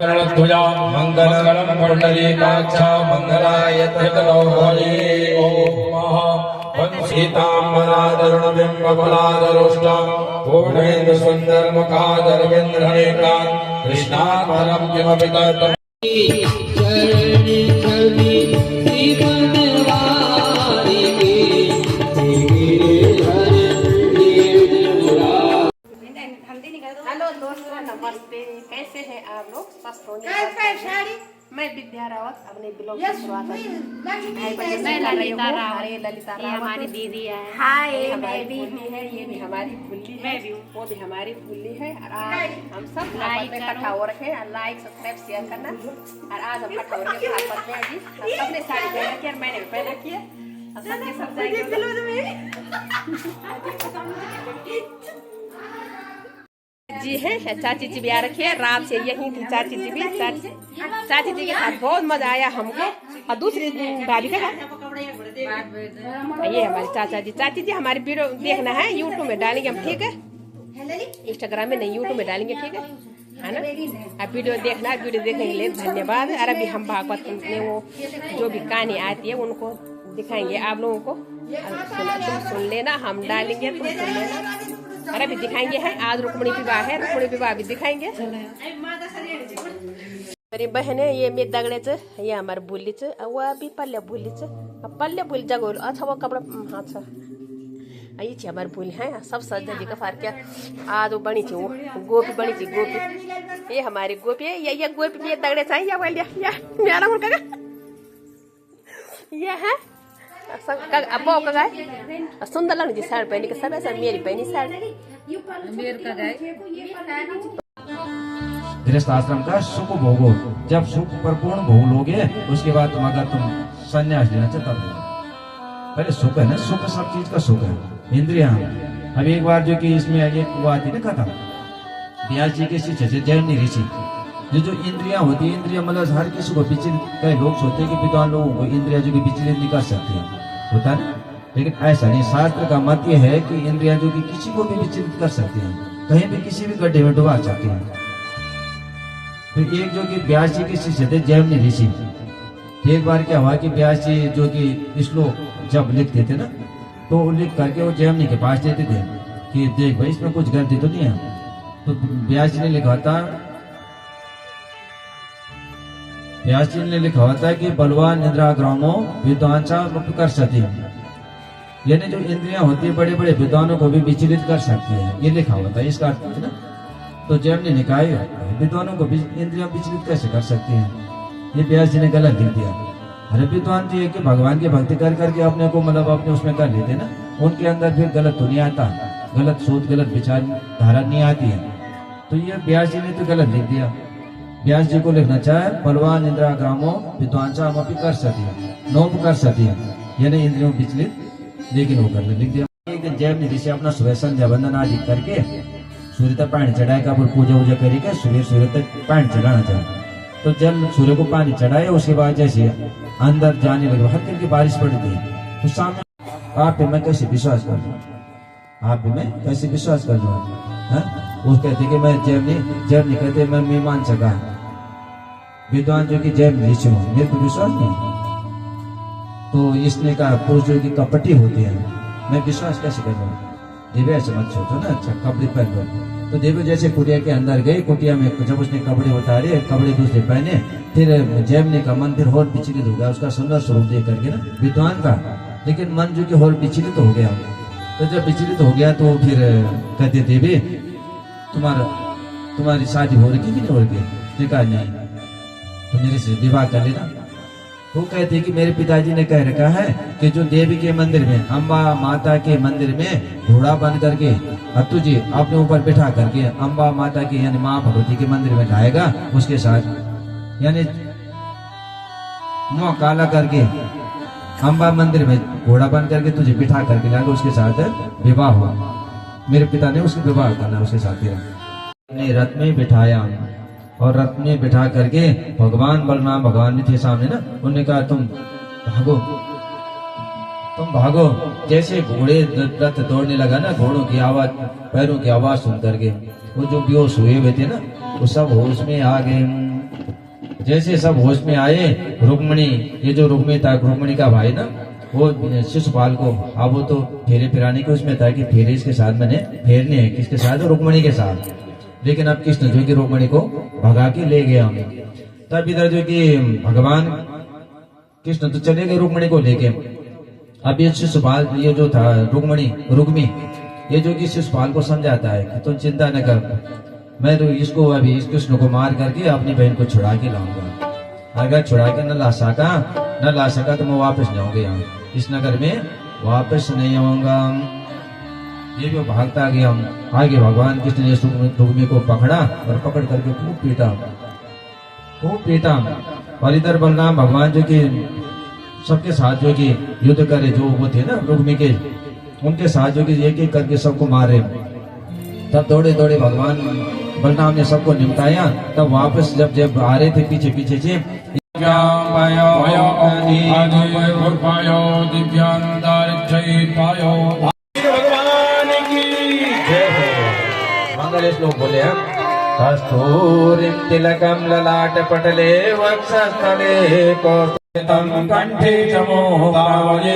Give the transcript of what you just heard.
ध्वजा मंगलम पुंडरीकाक्षा मंगलाय त्रिकलोली ओम सीतांबरादरुण बिंब फलादरुष्ट पूर्णेन्दु सुंदर मुखादरविंद्रहेका कृष्णात् परम किमपि तत् हेलो दोस्तों, नमस्ते। कैसे हैं आप लोग? स्वस्थ होंगे। मैं विद्या रावत अपने ब्लॉग की शुरुआत मैं ललिता रावत। ललिता ये हमारी दीदी है। हाय, हमारी फुल्ली है। ये भी हमारी फुल्ली है, वो भी हमारी फुल्ली है। और आज हम सब लाइक में इकट्ठा हो रखे हैं। लाइक सब्सक्राइब शेयर करना। और आज हम इकट्ठा हो रखे हैं भागवत में। जी सबने साड़ी पहन रखी है और मैंने भी पहन रखी है। और सबके सब जाएंगे जी है। चाची जी भी आ रखी है। रात से यही थी चाची जी भी। चाची जी के साथ बहुत मजा आया हमको। और दूसरी भाभी का ये हमारे चाची जी हमारी वीडियो देखना है, यूट्यूब में डालेंगे हम, ठीक है? इंस्टाग्राम में नहीं, यूट्यूब में डालेंगे, ठीक है ना? अब वीडियो देखना, वीडियो देखने के लिए धन्यवाद। और अभी हम भागवत में वो जो भी कहानी आती है उनको दिखाएंगे आप लोगों को। तुम सुन लेना, हम डालेंगे, तुम सुन लेना। अरे भी दिखाएंगे है। आज रुक्मणी विवाह है, रुक्मणी विवाह भी दिखाएंगे। मेरी बहन है, ये मेरे दगड़ेच, ये हमारे बुलीच, वो अभी पल्ले बुलीच, पल्ले बुल जगोल अच्छा वो कपड़ा अच्छा ये थी हमारी भूल है। सब सज जी का फार क्या आज वो बनी थी, वो गोपी बनी थी, गोपी। ये हमारी गोपी है। ये गोपी मेरे दगड़े चाहिए या बोल दिया मेरा मुर्गा ये है अब का गाय सुंदर लगनी थी साड़ी पहनी के। सब ऐसा मेरी पहनी साड़ी गृहस्थ आश्रम का सुख भोगो। जब सुख पर पूर्ण भोग लोगे उसके बाद तुम अगर तुम संन्यास लेना चाहता हो, पहले सुख है ना, सुख सब चीज का सुख है। इंद्रिया अब एक बार जो कि इसमें एक वो आती ना कथा व्यास जी के शिष्य से जैमिनी ऋषि, जो इंद्रिया होती है, इंद्रिया मतलब हर किसी को विचलित, कई लोग सोचते हैं कि विद्वान लोगों को इंद्रिया जो कि विचलित नहीं कर सकते होता है, लेकिन ऐसा नहीं। शास्त्र का मत यह है कि इंद्रिया जो कि किसी को भी विचलित कर सकती हैं, कहीं भी किसी भी गड्ढे में डुबा सकती हैं। तो एक जो कि व्यास जी के शिष्य थे जैमिनी ऋषि, एक बार क्या हुआ कि व्यास जी जो कि श्लोक जब लिखते थे ना, तो लिख करके वो जैमिनी के पास देते थे कि देख भाई इसमें कुछ गलती तो नहीं है। तो व्यास जी ने लिखा था, व्यास जी ने लिखा हुआ था कि बलवान इंद्रा ग्रामो विद्वांसा कर सकती है, यानी जो इंद्रियां होती है बड़े बड़े विद्वानों को भी विचलित कर सकती है, ये लिखा हुआ था। इसका अर्थ है ना। तो जैमिनी ने कहा विद्वानों को इंद्रियां विचलित कैसे कर सकती हैं, ये व्यास जी ने गलत लिख दिया। अरे विद्वान जी कि भगवान की भक्ति कर करके अपने को मतलब अपने उसमें कर लेते ना, उनके अंदर फिर गलत तो नहीं आता, गलत सोच गलत विचार धारा नहीं आती है। तो ये व्यास जी ने तो गलत लिख दिया। व्यास जी को लिखना चाहे बलवान इंद्रा ग्रामो विद्वांसा अपनी कर सकती नोप कर सकती है, यानी इंद्रियों विचलित, लेकिन वो कर लिख दिया। एक दिन जैमिनी ऋषि अपना सुबह संध्या वंदन आदि करके सूर्य तक पानी चढ़ाएगा, पूजा वूजा करके सूर्य तक पानी चढ़ाना चाहिए। तो जल सूर्य को पानी चढ़ाए, उसके बाद जैसे अंदर जाने लगे, हल्की हल्की बारिश पड़ी थी। तो सामने आप पे मैं कैसे विश्वास कर लूँ, आप पे मैं कैसे विश्वास कर लूँ? वो कहते कि मैं जैमिनी कहते मैं मान सका विद्वान जो कि जैमिनी ऋषि हूँ, मेरे को विश्वास नहीं। तो इसने कहा पुरुष जो कि कपटी होते हैं, मैं विश्वास कैसे कर रहा हूँ? देवे ऐसे मत सोचो ना, अच्छा कपड़े पहन लो। तो देवे जैसे कुटिया के अंदर गए, कुटिया में जब उसने कपड़े उतारे, कपड़े दूसरे पहने, फिर जैमिनी का मन फिर और विचलित हो गया, उसका सुंदर स्वरूप देख करके ना विद्वान का, लेकिन मन जो कि और विचलित हो गया। तो जब विचलित हो गया तो फिर कहते देवे तुम्हारी शादी हो रही कि नहीं हो रही? कहा नहीं, तो मेरे से विवाह कर लेना। वो कहते कि मेरे पिताजी ने कह रखा है कि जो देवी के मंदिर में, अम्बा माता के मंदिर में घोड़ा बन करके अब तुझे अपने ऊपर बिठा करके अम्बा माता के यानी माँ भगवती के मंदिर में जाएगा, उसके साथ यानी मुँह काला करके अम्बा मंदिर में घोड़ा बन करके तुझे बिठा करके लाएगा, उसके साथ विवाह हुआ। मेरे पिता ने उसके विवाह करना उसके साथ ही रथ में बिठाया, और रथ में बिठा करके भगवान बलराम भगवान भी थे सामने ना, उन्होंने कहा तुम भागो। जैसे घोड़े रथ दौड़ने लगा ना, घोड़ों की आवाज, पैरों की आवाज सुन करके वो जो बेहोश हुए हुए थे ना, वो सब होश में आ गए। जैसे सब होश में आए, रुक्मणी, ये जो रुक्मी था, रुक्मणी का भाई ना, वो शिशुपाल को, अब वो तो फेरे फिराने के उसमें था कि फेरे इसके साथ मैंने फेरने हैं, किसके साथ? रुक्मणी के साथ। लेकिन अब कृष्ण जो कि रुक्मणी को भगा के ले गया हमें। तब इधर जो कि भगवान कृष्ण तो चले गए रुक्मणी को लेके। अब ये शिशुपाल, ये जो था रुक्मी, ये जो कि शिशुपाल को समझाता है कि तुम चिंता न कर, मैं तो इसको अभी इस कृष्ण को मार करके अपनी बहन को छुड़ा के लाऊंगा। अगर छुड़ा के न ला सका तो मैं वापस जाऊंगा, यहाँ इस नगर में वापस नहीं आऊंगा। ये भी भागता गया। आगे भगवान कृष्ण ने रुक्मी को पकड़ा और पकड़ करके खूब पीटा। और इधर बलराम भगवान जो कि सबके साथ जो कि युद्ध करे, जो वो थे ना रुक्मी के, उनके साथ जो कि एक एक करके सबको मारे। तब दौड़े दौड़े भगवान बलराम ने सबको निपटाया। तब वापस जब आ रहे थे पीछे पीछे से, भगवान की जय हो। मंगल श्लोक बोले हम। कस्तूरिं तिलकं ललाट पटले वक्षस्थले कौस्तुभं कंठे च मोहभावये।